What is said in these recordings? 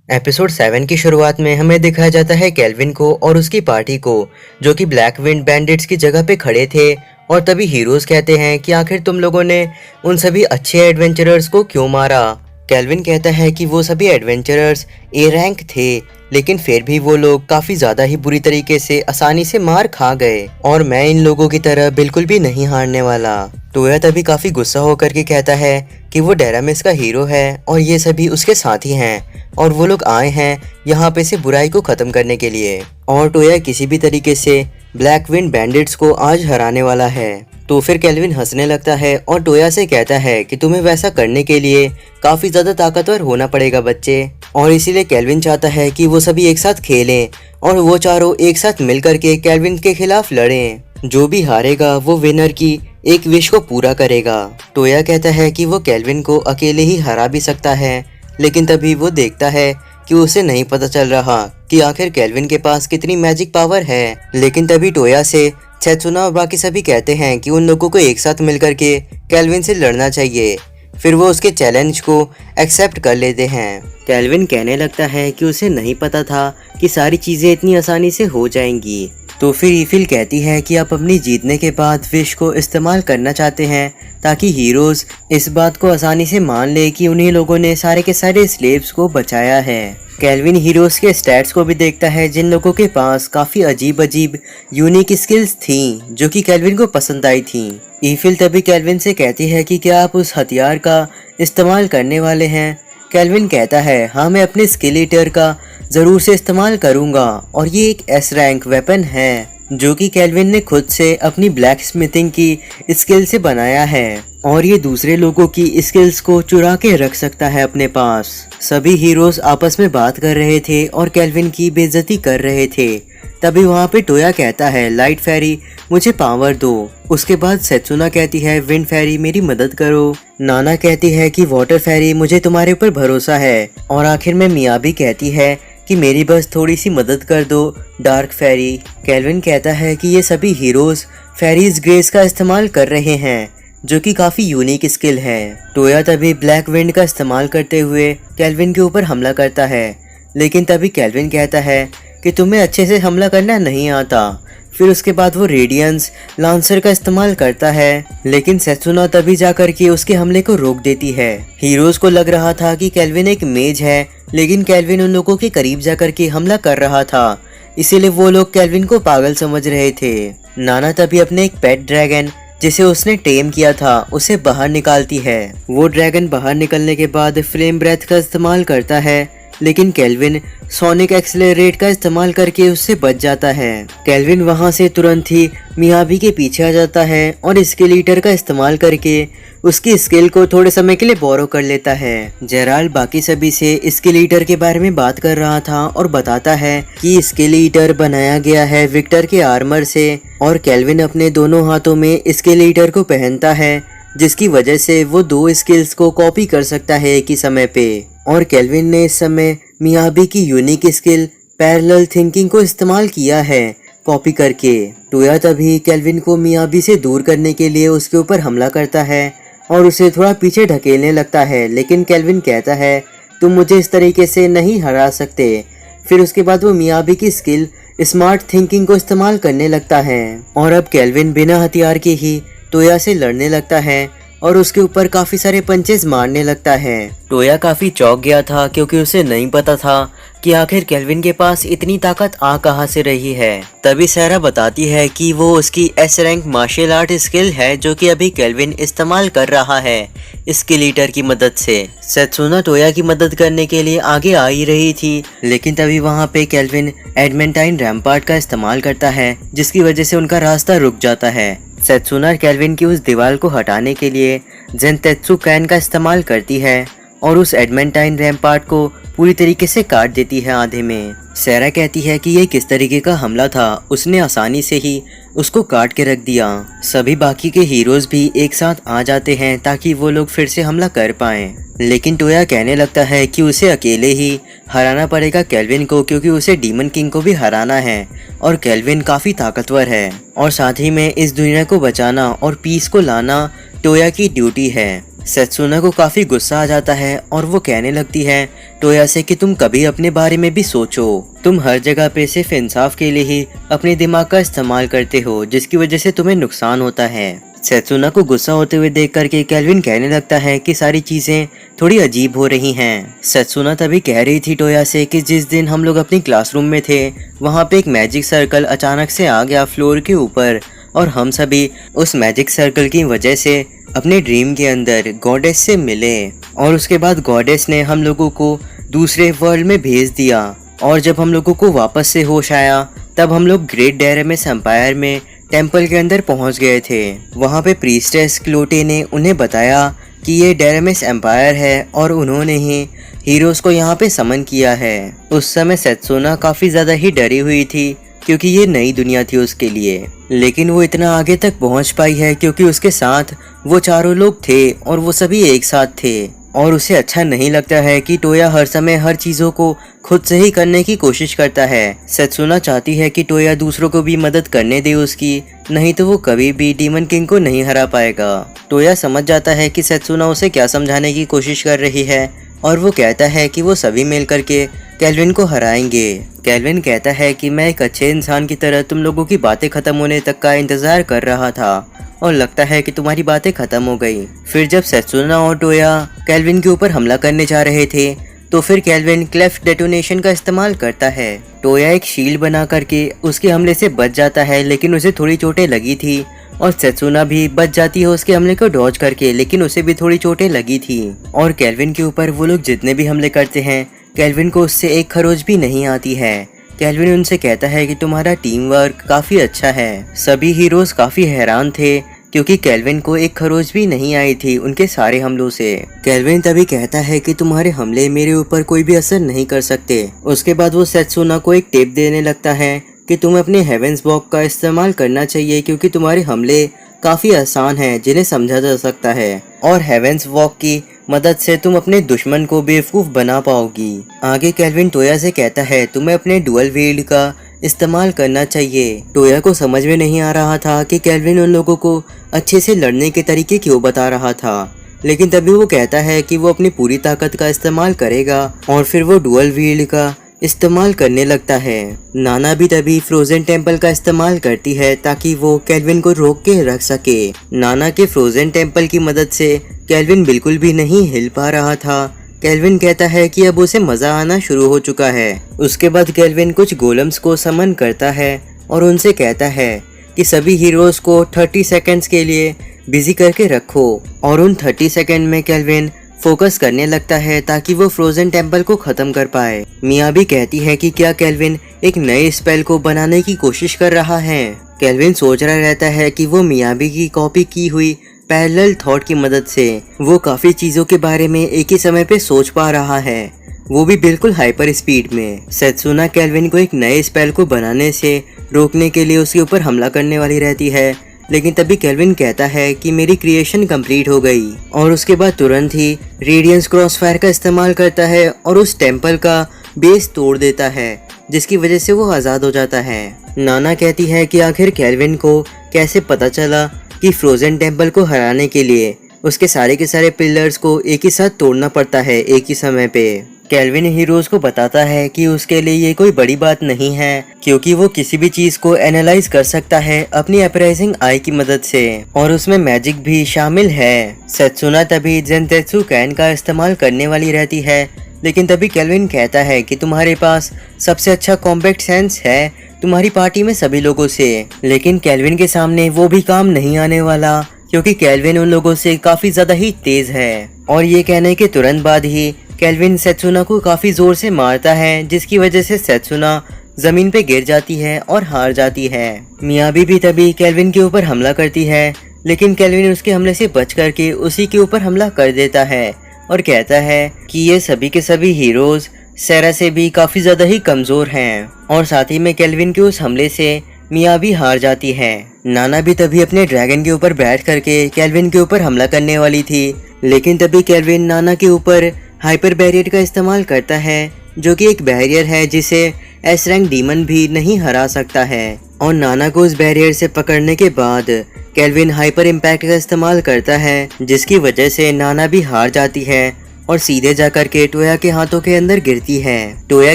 Episode 7 की शुरुआत में हमें दिखाया जाता है केल्विन को और उसकी पार्टी को, जो कि ब्लैक विंड बैंडिट्स की जगह पे खड़े थे। और तभी हीरोज कहते हैं कि आखिर तुम लोगों ने उन सभी अच्छे एडवेंचरर्स को क्यों मारा। केल्विन कहता है कि वो सभी एडवेंचरर्स ए रैंक थे, लेकिन फिर भी वो लोग काफी ज्यादा ही बुरी तरीके से आसानी से मार खा गए और मैं इन लोगों की तरह बिल्कुल भी नहीं हारने वाला। टोया तभी काफी गुस्सा होकर के कहता है कि वो डेरामिस का हीरो है और ये सभी उसके साथी हैं और वो लोग आए हैं यहाँ पे से बुराई को खत्म करने के लिए, और टोया किसी भी तरीके से ब्लैक विंड बैंडिट्स को आज हराने वाला है। तो फिर केल्विन हंसने लगता है और टोया से कहता है कि तुम्हें वैसा करने के लिए काफी ज्यादा ताकतवर होना पड़ेगा बच्चे, और इसीलिए केल्विन चाहता है कि वो सभी एक साथ खेलें और वो चारों एक साथ मिल करके केल्विन के खिलाफ लड़ें। जो भी हारेगा वो विनर की एक विश को पूरा करेगा। टोया कहता है कि वो केल्विन को अकेले ही हरा भी सकता है, लेकिन तभी वो देखता है कि उसे नहीं पता चल रहा कि आखिर केल्विन के पास कितनी मैजिक पावर है। लेकिन तभी टोया से सेत्सुना और बाकी सभी कहते हैं कि उन लोगों को एक साथ मिलकर के केल्विन से लड़ना चाहिए। फिर वो उसके चैलेंज को एक्सेप्ट कर लेते हैं। केल्विन कहने लगता है कि उसे नहीं पता था कि सारी चीजें इतनी आसानी से हो जाएंगी। तो फिर ईफिल कहती है कि आप अपनी जीतने के बाद विश को इस्तेमाल करना चाहते हैं ताकि हीरोज इस बात को आसानी से मान ले कि उन्हीं लोगों ने सारे के सारे स्लेव्स को बचाया है। केल्विन हीरोज के स्टैट्स को भी देखता है जिन लोगों के पास काफी अजीब अजीब यूनिक स्किल्स थीं जो कि केल्विन को पसंद आई थीं। ईफिल तभी केल्विन से कहती है कि क्या आप उस हथियार का इस्तेमाल करने वाले हैं। केल्विन कहता है हाँ, मैं अपने स्किल ईटर का जरूर से इस्तेमाल करूंगा, और ये एक एस रैंक वेपन है जो कि केल्विन ने खुद से अपनी ब्लैक स्मिथिंग की स्किल से बनाया है, और ये दूसरे लोगों की स्किल्स को चुरा के रख सकता है अपने पास। सभी हीरोज आपस में बात कर रहे थे और केल्विन की बेइज्जती कर रहे थे। तभी वहाँ पे टोया कहता है लाइट फेरी मुझे पावर दो। उसके बाद सेत्सुना कहती है विंड फेरी मेरी मदद करो। नाना कहती है कि वाटर फेरी मुझे तुम्हारे ऊपर भरोसा है, और आखिर में मियाबी कहती है कि मेरी बस थोड़ी सी मदद कर दो डार्क फेरी। केल्विन कहता है कि ये सभी हीरोज फेरीज ग्रेस का इस्तेमाल कर रहे हैं जो कि काफी यूनिक स्किल है। टोया तभी ब्लैक विंड का इस्तेमाल करते हुए केल्विन के ऊपर हमला करता है, लेकिन तभी केल्विन कहता है कि तुम्हें अच्छे से हमला करना नहीं आता। फिर उसके बाद वो रेडियंस लांसर का इस्तेमाल करता है, लेकिन सेत्सुना तभी जाकर के उसके हमले को रोक देती है। हीरोज को लग रहा था कि केल्विन एक मेज है, लेकिन केल्विन उन लोगों के करीब जाकर के हमला कर रहा था, इसीलिए वो लोग केल्विन को पागल समझ रहे थे। नाना तभी अपने एक पेट ड्रैगन जिसे उसने टेम किया था उसे बाहर निकालती है। वो ड्रैगन बाहर निकलने के बाद फ्लेम ब्रेथ का इस्तेमाल करता है, लेकिन केल्विन सोनिक एक्सेलरेट का इस्तेमाल करके उससे बच जाता है। केल्विन वहां से तुरंत ही मियाबी के पीछे आ जाता है और स्किल ईटर का इस्तेमाल करके उसकी स्किल को थोड़े समय के लिए बोरो कर लेता है। जेराल्ड बाकी सभी से स्किल ईटर के बारे में बात कर रहा था और बताता है कि स्किल ईटर बनाया गया है विक्टर के आर्मर से, और केल्विन अपने दोनों हाथों में स्किल ईटर को पहनता है जिसकी वजह से वो दो स्किल्स को कॉपी कर सकता है एक ही समय पे। और केल्विन ने इस समय मियाबी की यूनिक स्किल पैरेलल थिंकिंग को इस्तेमाल किया है कॉपी करके। टोया तभी केल्विन को मियाबी से दूर करने के लिए उसके ऊपर हमला करता है और उसे थोड़ा पीछे ढकेलने लगता है, लेकिन केल्विन कहता है तुम मुझे इस तरीके से नहीं हरा सकते। फिर उसके बाद वो मियाबी की स्किल स्मार्ट थिंकिंग को इस्तेमाल करने लगता है, और अब केल्विन बिना हथियार के ही टोया से लड़ने लगता है और उसके ऊपर काफी सारे पंचेस मारने लगता है। टोया काफी चौंक गया था क्योंकि उसे नहीं पता था कि आखिर केल्विन के पास इतनी ताकत आ कहां से रही है। तभी सारा बताती है कि वो उसकी S rank martial art skill है जो कि अभी केल्विन इस्तेमाल कर रहा है स्किल ईटर की मदद से। सेत्सुना टोया की मदद करने के लिए आगे आ ही रही थी, लेकिन तभी वहां पे केल्विन एडमेंटाइन रैम्पार्ट का इस्तेमाल करता है जिसकी वजह से उनका रास्ता रुक जाता है। सेत्सुना केल्विन की उस दीवार को हटाने के लिए जेनतेत्सु कैन का इस्तेमाल करती है और उस एडमेंटाइन रैम्पार्ट को पूरी तरीके से काट देती है आधे में। सेरा कहती है कि ये किस तरीके का हमला था, उसने आसानी से ही उसको काट के रख दिया। सभी बाकी के हीरोज भी एक साथ आ जाते हैं ताकि वो लोग फिर से हमला कर पाएं, लेकिन टोया कहने लगता है कि उसे अकेले ही हराना पड़ेगा केल्विन को, क्योंकि उसे डीमन किंग को भी हराना है और केल्विन काफी ताकतवर है, और साथ ही में इस दुनिया को बचाना और पीस को लाना टोया की ड्यूटी है। सेत्सुना को काफी गुस्सा आ जाता है और वो कहने लगती है टोया से कि तुम कभी अपने बारे में भी सोचो। तुम हर जगह पे सिर्फ इंसाफ के लिए ही अपने दिमाग का इस्तेमाल करते हो, जिसकी वजह से तुम्हें नुकसान होता है। सेत्सुना को गुस्सा होते हुए देख करके केल्विन कहने लगता है कि सारी चीजें थोड़ी अजीब हो रही हैं। सेत्सुना तभी कह रही थी टोया से कि जिस दिन हम लोग अपनी क्लासरूम में थे वहाँ पे एक मैजिक सर्कल अचानक से आ गया फ्लोर के ऊपर, और हम सभी उस मैजिक सर्कल की वजह से अपने ड्रीम के अंदर गॉडेस से मिले, और उसके बाद गॉडेस ने हम लोगों को दूसरे वर्ल्ड में भेज दिया। और जब हम लोगों को वापस से होश आया तब हम लोग ग्रेट डेरेमिस एम्पायर में टेम्पल के अंदर पहुंच गए थे। वहां पे प्रीस्टेस क्लोटे ने उन्हें बताया कि ये डेरेमिस एम्पायर है और उन्होंने ही हीरोज को यहाँ पे समन किया है। उस समय सेत्सुना काफी ज्यादा ही डरी हुई थी क्योंकि ये नई दुनिया थी उसके लिए, लेकिन वो इतना आगे तक पहुंच पाई है क्योंकि उसके साथ वो चारों लोग थे और वो सभी एक साथ थे। और उसे अच्छा नहीं लगता है कि टोया हर समय हर चीजों को खुद से ही करने की कोशिश करता है। सेत्सुना चाहती है कि टोया दूसरों को भी मदद करने दे उसकी, नहीं तो वो कभी भी डीमन किंग को नहीं हरा पाएगा। टोया समझ जाता है कि सेत्सुना उसे क्या समझाने की कोशिश कर रही है और वो कहता है कि वो सभी मिल करके केल्विन को हराएंगे। केल्विन कहता है कि मैं एक अच्छे इंसान की तरह तुम लोगों की बातें खत्म होने तक का इंतजार कर रहा था और लगता है कि तुम्हारी बातें खत्म हो गई। फिर जब सेत्सुना और टोया केल्विन के ऊपर हमला करने जा रहे थे तो फिर केल्विन क्लेफ्ट डेटोनेशन का इस्तेमाल करता है। टोया एक शील्ड बना करके उसके हमले से बच जाता है, लेकिन उसे थोड़ी चोटें लगी थी, और सेत्सुना भी बच जाती है उसके हमले को डॉज करके, लेकिन उसे भी थोड़ी चोटें लगी थी। और केल्विन के ऊपर वो लोग जितने भी हमले करते हैं केल्विन को उससे एक खरोच भी नहीं आती है। केल्विन उनसे कहता है कि तुम्हारा टीम वर्क काफी अच्छा है। सभी हीरोज काफी हैरान थे क्योंकि केल्विन को एक खरोच भी नहीं आई थी उनके सारे हमलों से। केल्विन तभी कहता है कि तुम्हारे हमले मेरे ऊपर कोई भी असर नहीं कर सकते। उसके बाद वो सेत्सुना को एक टिप देने लगता है कि तुम्हें अपने हेवेंस वॉक का इस्तेमाल करना चाहिए क्योंकि तुम्हारे हमले काफी आसान हैं जिन्हें समझा जा सकता है, और हेवेंस वॉक की मदद से तुम अपने दुश्मन को बेवकूफ बना पाओगी। आगे केल्विन टोया से कहता है तुम्हें अपने डुअल वील्ड का इस्तेमाल करना चाहिए। टोया को समझ में नहीं आ रहा था कि केल्विन उन लोगों को अच्छे से लड़ने के तरीके क्यों बता रहा था, लेकिन तभी वो कहता है कि वो अपनी पूरी ताकत का इस्तेमाल करेगा और फिर वो डुअल वील्ड का इस्तेमाल करने लगता है। नाना भी तभी फ्रोजन टेम्पल का इस्तेमाल करती है ताकि वो केल्विन को रोक के रख सके। नाना के फ्रोजन टेम्पल की मदद से केल्विन बिल्कुल भी नहीं हिल पा रहा था। केल्विन कहता है कि अब उसे मजा आना शुरू हो चुका है। उसके बाद केल्विन कुछ गोलम्स को समन करता है और उनसे कहता है कि सभी हीरोज को 30 सेकंड्स के लिए बिजी करके रखो, और उन 30 सेकंड में केल्विन फोकस करने लगता है ताकि वो फ्रोजन टेम्पल को खत्म कर पाए। मिया भी कहती है कि क्या केल्विन एक नए स्पेल को बनाने की कोशिश कर रहा है। केल्विन सोच रहा रहता है कि वो मियाबी की कॉपी की हुई पैरेलल थॉट की मदद से वो काफी चीजों के बारे में एक ही समय पे सोच पा रहा है, वो भी बिल्कुल हाइपर स्पीड में। सेत्सुना केल्विन को एक नए स्पेल को बनाने से रोकने के लिए उसके ऊपर हमला करने वाली रहती है, लेकिन तभी केल्विन कहता है कि मेरी क्रिएशन कंप्लीट हो गई, और उसके बाद तुरंत ही रेडियंस क्रॉसफायर का इस्तेमाल करता है और उस टेम्पल का बेस तोड़ देता है, जिसकी वजह से वो आजाद हो जाता है। नाना कहती है कि आखिर केल्विन को कैसे पता चला कि फ्रोजन टेम्पल को हराने के लिए उसके सारे के सारे पिलर्स को एक ही साथ तोड़ना पड़ता है एक ही समय पे। केल्विन हीरोज को बताता है कि उसके लिए ये कोई बड़ी बात नहीं है क्योंकि वो किसी भी चीज को एनालाइज कर सकता है अपनी अपराइजिंग आई की मदद से, और उसमें मैजिक भी शामिल है। सेत्सुना तभी जेनतेत्सु कैन का इस्तेमाल करने वाली रहती है, लेकिन तभी केल्विन कहता है कि तुम्हारे पास सबसे अच्छा कॉम्बैट सेंस है तुम्हारी पार्टी में सभी लोगों से, लेकिन केल्विन के सामने वो भी काम नहीं आने वाला क्योंकि केल्विन उन लोगों से काफी ज्यादा ही तेज है। और ये कहने के तुरंत बाद ही केल्विन सेत्सुना को काफी जोर से मारता है, जिसकी वजह से सेत्सुना जमीन पे गिर जाती है और हार जाती है। मियाबी भी तभी केल्विन के ऊपर हमला करती है, लेकिन केल्विन उसके हमले से बच करके उसी के ऊपर हमला कर देता है और कहता है कि ये सभी के सभी हीरोज सेरा से भी काफी ज्यादा ही कमजोर हैं, और साथ ही में केल्विन के उस हमले से मिया भी हार जाती है। नाना भी तभी अपने ड्रैगन के ऊपर बैठ करके केल्विन के ऊपर हमला करने वाली थी, लेकिन तभी केल्विन नाना के ऊपर हाइपर बैरियर का इस्तेमाल करता है, जो कि एक बैरियर है जिसे एस रैंक डीमन भी नहीं हरा सकता है। और नाना को उस बैरियर से पकड़ने के बाद केल्विन हाइपर इम्पैक्ट का इस्तेमाल करता है, जिसकी वजह से नाना भी हार जाती है और सीधे जाकर के टोया के हाथों के अंदर गिरती है। टोया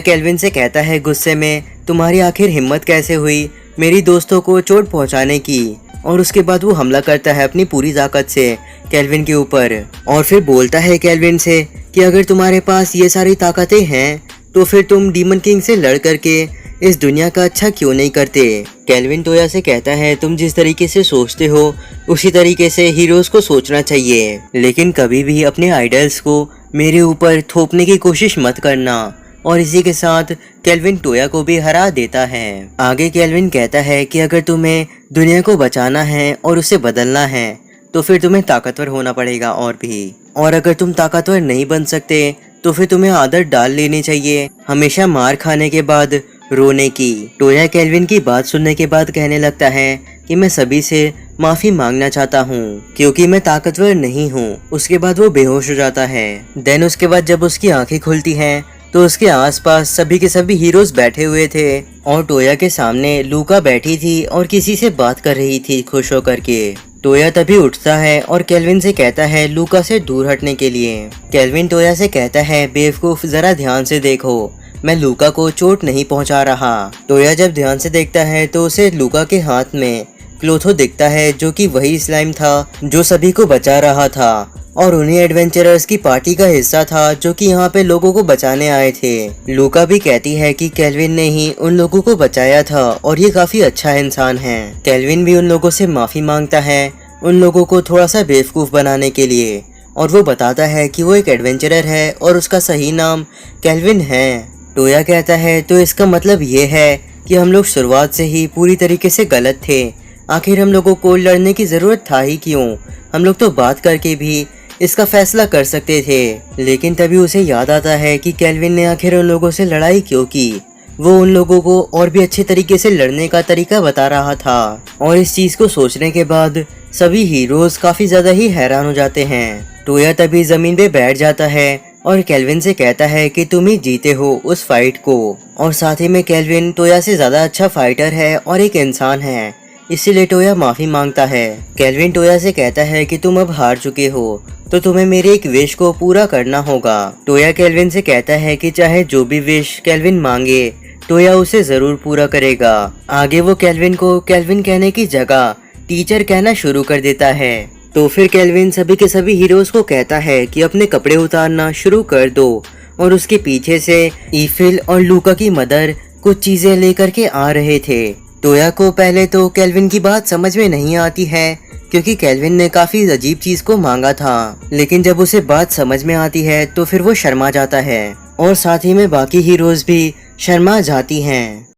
केल्विन से कहता है गुस्से में, तुम्हारी आखिर हिम्मत कैसे हुई मेरी दोस्तों को चोट पहुंचाने की। और उसके बाद वो हमला करता है अपनी पूरी ताकत से केल्विन के ऊपर और फिर बोलता है केल्विन से कि अगर तुम्हारे पास ये सारी ताकतें हैं तो फिर तुम डीमन किंग से लड़ करके इस दुनिया का अच्छा क्यों नहीं करते। केल्विन टोया से कहता है तुम जिस तरीके से सोचते हो उसी तरीके से हीरोज को सोचना चाहिए, लेकिन कभी भी अपने आइडल्स को मेरे ऊपर थोपने की कोशिश मत करना। और इसी के साथ केल्विन टोया को भी हरा देता है। आगे केल्विन कहता है कि अगर तुम्हें दुनिया को बचाना है और उसे बदलना है तो फिर तुम्हें ताकतवर होना पड़ेगा और अगर तुम ताकतवर नहीं बन सकते तो फिर तुम्हें आदत डाल लेनी चाहिए हमेशा मार खाने के बाद रोने की। टोया केल्विन की बात सुनने के बाद कहने लगता है कि मैं सभी से माफी मांगना चाहता हूँ क्योंकि मैं ताकतवर नहीं हूँ। उसके बाद वो बेहोश हो जाता है। देन उसके बाद जब उसकी आंखें खुलती हैं तो उसके आसपास सभी के सभी हीरोज बैठे हुए थे और टोया के सामने लूका बैठी थी और किसी से बात कर रही थी खुश होकर के। टोया तभी उठता है और केल्विन से कहता है लूका से दूर हटने के लिए। केल्विन टोया से कहता है बेवकूफ जरा ध्यान से देखो, मैं लूका को चोट नहीं पहुंचा रहा। टोया जब ध्यान से देखता है तो उसे लूका के हाथ में क्लोथो दिखता है जो कि वही स्लाइम था जो सभी को बचा रहा था और उन्हीं एडवेंचरर्स की पार्टी का हिस्सा था जो कि यहाँ पे लोगों को बचाने आए थे। लूका भी कहती है कि केल्विन ने ही उन लोगों को बचाया था और ये काफी अच्छा इंसान है। केल्विन भी उन लोगों से माफी मांगता है उन लोगों को थोड़ा सा बेवकूफ बनाने के लिए और वो बताता है कि वो एक एडवेंचरर है और उसका सही नाम केल्विन है। टोया कहता है तो इसका मतलब ये है कि हम लोग शुरुआत से ही पूरी तरीके से गलत थे। आखिर हम लोगों को लड़ने की जरूरत था ही क्यों, हम लोग तो बात करके भी इसका फैसला कर सकते थे। लेकिन तभी उसे याद आता है कि केल्विन ने आखिर उन लोगों से लड़ाई क्यों की। वो उन लोगों को और भी अच्छे तरीके से लड़ने का तरीका बता रहा था और इस चीज को सोचने के बाद सभी हीरोज काफी ज्यादा ही हैरान हो जाते हैं। टोया तभी जमीन पे बैठ जाता है और केल्विन से कहता है कि तुम ही जीते हो उस फाइट को और साथ ही में केल्विन टोया से ज्यादा अच्छा फाइटर है और एक इंसान है, इसीलिए टोया माफी मांगता है। केल्विन टोया से कहता है कि तुम अब हार चुके हो तो तुम्हें मेरे एक विश को पूरा करना होगा। टोया केल्विन से कहता है कि चाहे जो भी विश केल्विन मांगे टोया उसे जरूर पूरा करेगा। आगे वो केल्विन को केल्विन कहने की जगह टीचर कहना शुरू कर देता है। तो फिर केल्विन सभी के सभी हीरोज को कहता है कि अपने कपड़े उतारना शुरू कर दो और उसके पीछे से ईफिल और लूका की मदर कुछ चीजें लेकर के आ रहे थे। टोया को पहले तो केल्विन की बात समझ में नहीं आती है क्योंकि केल्विन ने काफी अजीब चीज को मांगा था, लेकिन जब उसे बात समझ में आती है तो फिर वो शर्मा जाता है और साथ ही में बाकी हीरोज भी शर्मा जाती हैं।